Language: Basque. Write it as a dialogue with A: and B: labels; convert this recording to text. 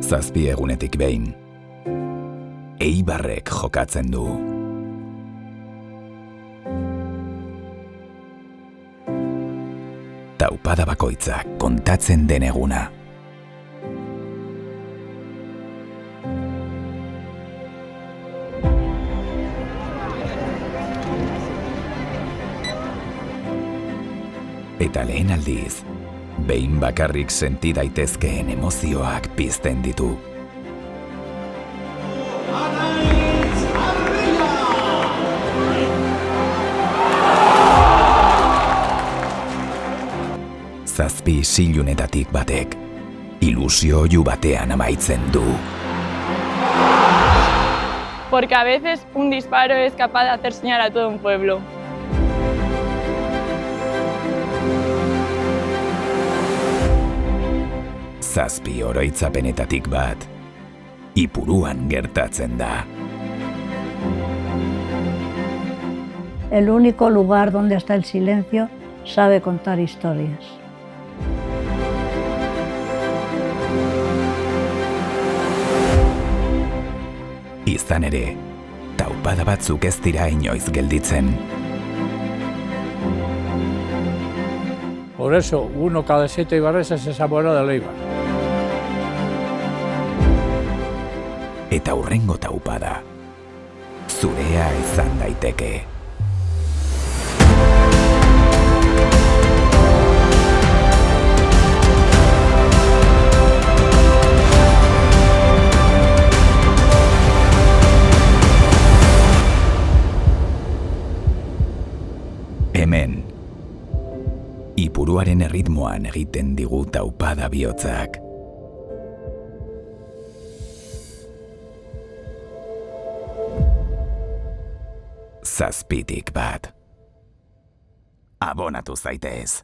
A: 7 egunetik behin, Eibarrek jokatzen du. Taupada bakoitzak kontatzen den eguna. Eta lehen aldiz, behin bakarrik senti daitezkeen emozioak pizten ditu. Zazpi isilunetatik batek, ilusio oihu batean amaitzen du.
B: Porque a veces un disparo es capaz de hacer soñar a todo un pueblo.
A: Zazpi oroitzapenetatik bat, Ipuruan gertatzen da.
C: El único lugar donde hasta el silencio sabe contar historias.
A: Izan ere, taupada batzuk ez dira inoiz gelditzen.
D: Por eso, cada 7 ibarreses se enamora del Eibar.
A: Eta hurrengo taupada, zurea izan daiteke. Hemen, Ipuruaren erritmoan egiten digu taupada bihotzak. Zazpitik bat. Abonatu zaitez.